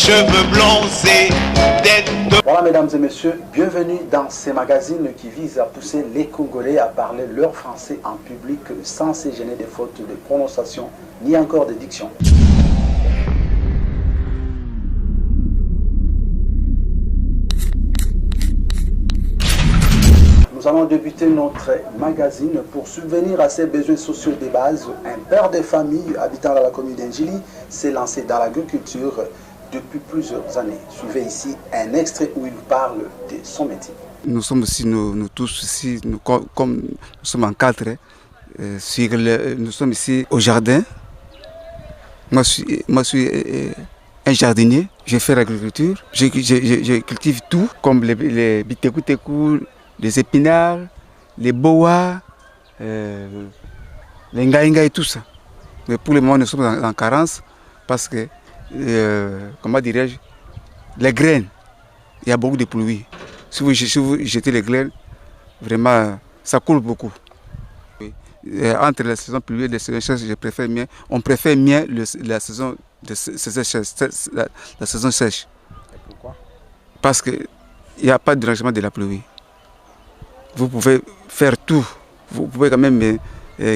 cheveux blonds, c'est d'être... Voilà mesdames et messieurs, bienvenue dans ces magazines qui visent à pousser les Congolais à parler leur français en public sans se gêner des fautes de prononciation ni encore de diction. Nous allons débuter notre magazine pour subvenir à ses besoins sociaux de base. Un père de famille habitant dans la commune d'Engili s'est lancé dans l'agriculture depuis plusieurs années. Suivez ici un extrait où il parle de son métier. Nous sommes aussi, nous tous ici, comme nous sommes en quatre, nous sommes ici au jardin. Moi, je suis un jardinier, je fais l'agriculture, je cultive tout, comme les bitékou-tékou, les épinards, les boas, les ngaïnga et tout ça. Mais pour le moment, nous sommes en carence parce que, comment dirais-je, les graines, il y a beaucoup de pluie. Si vous jetez les graines, vraiment, ça coule beaucoup. Entre la saison pluvieuse et la saison sèche, on préfère mieux la saison sèche. Pourquoi? Parce qu'il n'y a pas de dérangement de la pluie. Vous pouvez faire tout, vous pouvez quand même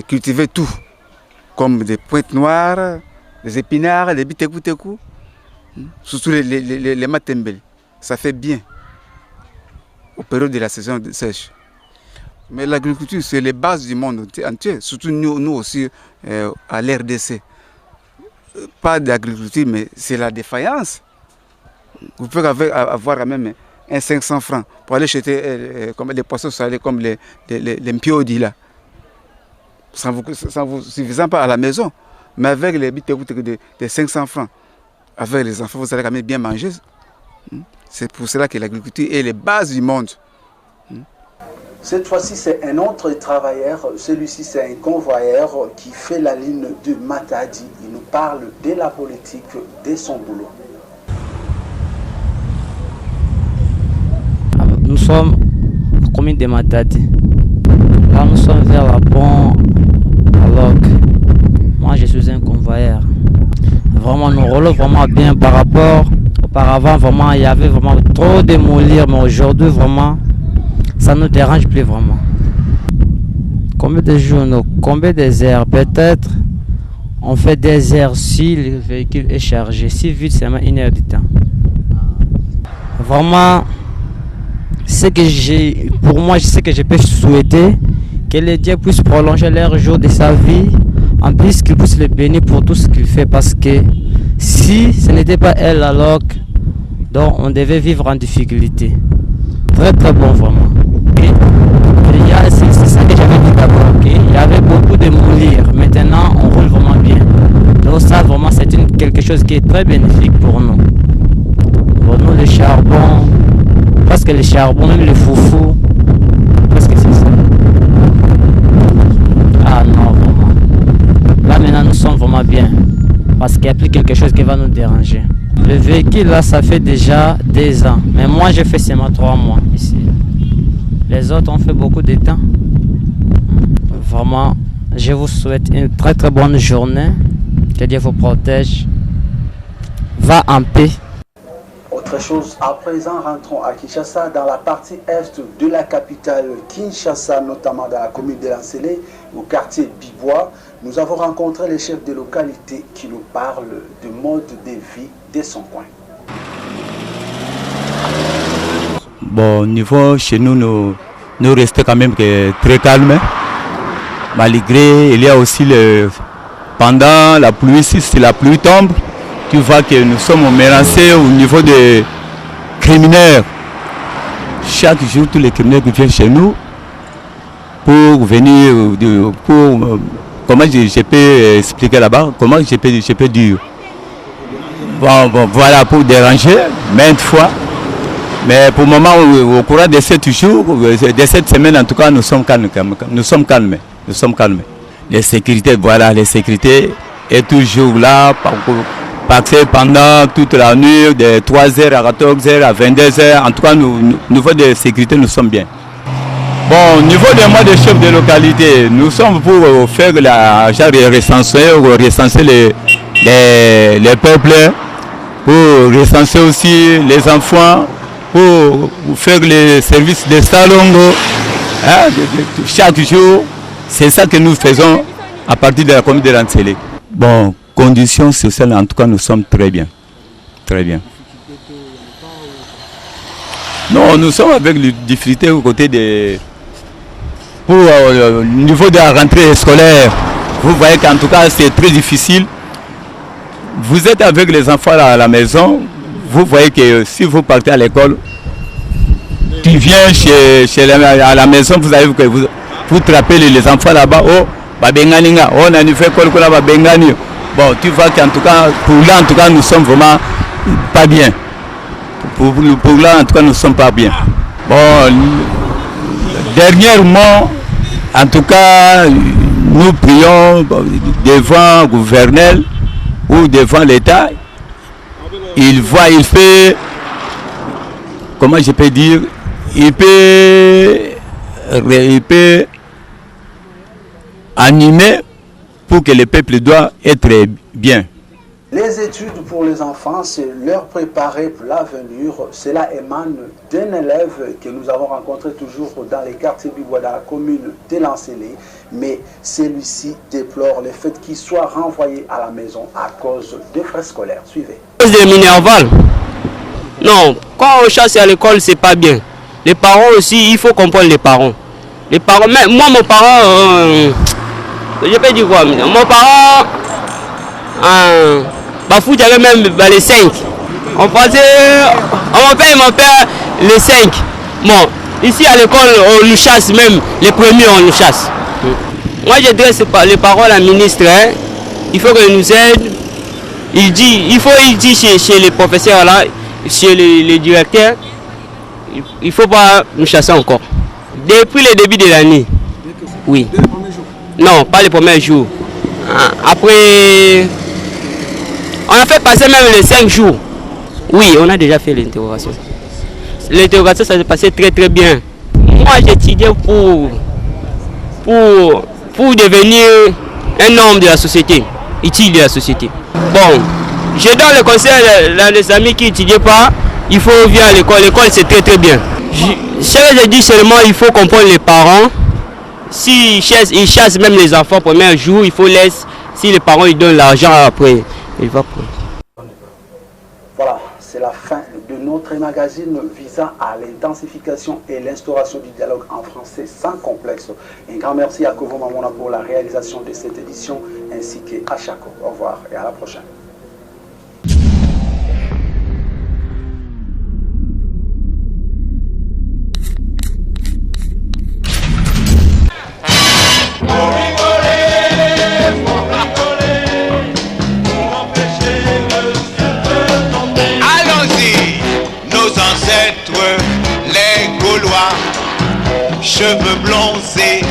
cultiver tout, comme des pointes noires, des épinards, des bitékou-tékou, surtout les matembele. Ça fait bien au période de la saison sèche. Mais l'agriculture, c'est les bases du monde entier, surtout nous aussi à l'RDC. Pas d'agriculture, mais c'est la défaillance. Vous pouvez avoir quand même un 500 francs pour aller acheter comme des poissons salés comme les mpiodi là. Ça vous suffisant pas à la maison. Mais avec les bitékou de 500 francs, avec les enfants, vous allez quand même bien manger. C'est pour cela que l'agriculture est les bases du monde. Cette fois-ci, c'est un autre travailleur. Celui-ci, c'est un convoyeur qui fait la ligne de Matadi. Il nous parle de la politique, de son boulot. Nous sommes à la commune de Matadi. Là, nous sommes vers la pont à Lok. Moi, je suis un convoyeur. Vraiment, nous roulons vraiment bien par rapport. Auparavant, vraiment, il y avait vraiment trop de mollir, mais aujourd'hui, vraiment, ça ne nous dérange plus vraiment. Combien de jours, combien des heures? Peut-être, on fait des heures si le véhicule est chargé. Si vite, c'est seulement 1 heure du temps. Vraiment, pour moi, je sais que je peux souhaiter que les dieux puissent prolonger leur jour de sa vie, en plus qu'ils puissent le bénir pour tout ce qu'il fait, parce que si ce n'était pas elle alors, donc on devait vivre en difficulté. Très très bon vraiment. C'est ça que j'avais dit d'abord, il y avait beaucoup de mourir. Maintenant on roule vraiment bien. Donc ça vraiment c'est quelque chose qui est très bénéfique pour nous. Pour nous le charbon, parce que le charbon, même le foufou, parce que c'est ça. Ah non vraiment. Là maintenant nous sommes vraiment bien. Parce qu'il n'y a plus quelque chose qui va nous déranger. Le véhicule là ça fait déjà 2 ans. Mais moi j'ai fait seulement 3 mois ici. Les autres ont fait beaucoup de temps. Vraiment, je vous souhaite une très très bonne journée. Que Dieu vous protège. Va en paix. Autre chose, à présent, rentrons à Kinshasa, dans la partie est de la capitale Kinshasa, notamment dans la commune de Lansele, au quartier Bibois. Nous avons rencontré les chefs de localité qui nous parlent du mode de vie de son coin. Bon, au niveau chez nous, nous restons quand même très calmes. Malgré, il y a aussi pendant la pluie, si la pluie tombe, tu vois que nous sommes menacés au niveau des criminels. Chaque jour, tous les criminels qui viennent chez nous pour venir, comment je peux expliquer là-bas, comment je peux dire. Bon, voilà, pour déranger, maintes fois. Mais pour le moment, au courant de 7 jours, de cette semaine en tout cas, nous sommes calmes. Nous sommes calmes. Les sécurités, voilà, les sécurités est toujours là, parce que pendant toute la nuit, de 3h à 14h à 22h, en tout cas, niveau de sécurité, nous sommes bien. Bon, au niveau de moi, des chefs de localité, nous sommes pour faire recenser les peuples pour recenser aussi les enfants, pour faire les services de salongo, hein, chaque jour. C'est ça que nous faisons à partir de la commune de Lancelé. Bon, conditions sociales, en tout cas, nous sommes très bien. Très bien. Non, nous sommes avec les difficultés au côté des... Pour le niveau de la rentrée scolaire, vous voyez qu'en tout cas, c'est très difficile. Vous êtes avec les enfants à la maison, vous voyez que si vous partez à l'école, tu viens à la maison, vous avez que vous trappez les enfants là-bas, oh, babenganinga, oh, on a fait quoi babengani. Bon, tu vois qu'en tout cas, pour là, en tout cas, nous sommes vraiment pas bien. Pour là, en tout cas, nous ne sommes pas bien. Bon, dernièrement, en tout cas, nous prions devant le gouverneur ou devant l'État. Il fait, comment je peux dire, il peut animer pour que le peuple doit être bien. Les études pour les enfants, c'est leur préparer pour l'avenir. Cela émane d'un élève que nous avons rencontré toujours dans les quartiers Bibois, dans la commune de Lancelé. Mais celui-ci déplore le fait qu'il soit renvoyé à la maison à cause des frais scolaires. Suivez. Des Minerval. Non, quand on chasse à l'école, c'est pas bien. Les parents aussi, il faut comprendre les parents. Les parents, mais moi, mon parent, je peux dire quoi, mon parent, Bafou, j'avais même les 5. On pensait, mon père, les 5. Bon, ici à l'école, on nous chasse même, les premiers, on nous chasse. Moi, je dresse les paroles à la ministre, hein. Il faut qu'elle nous aide. Il dit chez les professeurs là, chez les directeurs, il ne faut pas nous chasser encore. Depuis le début de l'année. Oui. Non, pas les premiers jours. Après, on a fait passer même les 5 jours. Oui, on a déjà fait l'interrogation. L'interrogation, ça s'est passé très très bien. Moi, j'étudiais pour devenir un homme de la société, utile de la société. Bon, je donne le conseil à les amis qui n'étudient pas, il faut venir à l'école. L'école, c'est très très bien. Je dis seulement, il faut comprendre les parents. S'ils chassent même les enfants le premier jour, il faut laisser. Si les parents ils donnent l'argent après, il va prendre. Voilà, c'est la fin de notre magazine visant à l'intensification et l'instauration du dialogue en français sans complexe. Un grand merci à Kovo Mamona pour la réalisation de cette édition ainsi qu'à Chako. Au revoir et à la prochaine. Les Gaulois, cheveux blonds et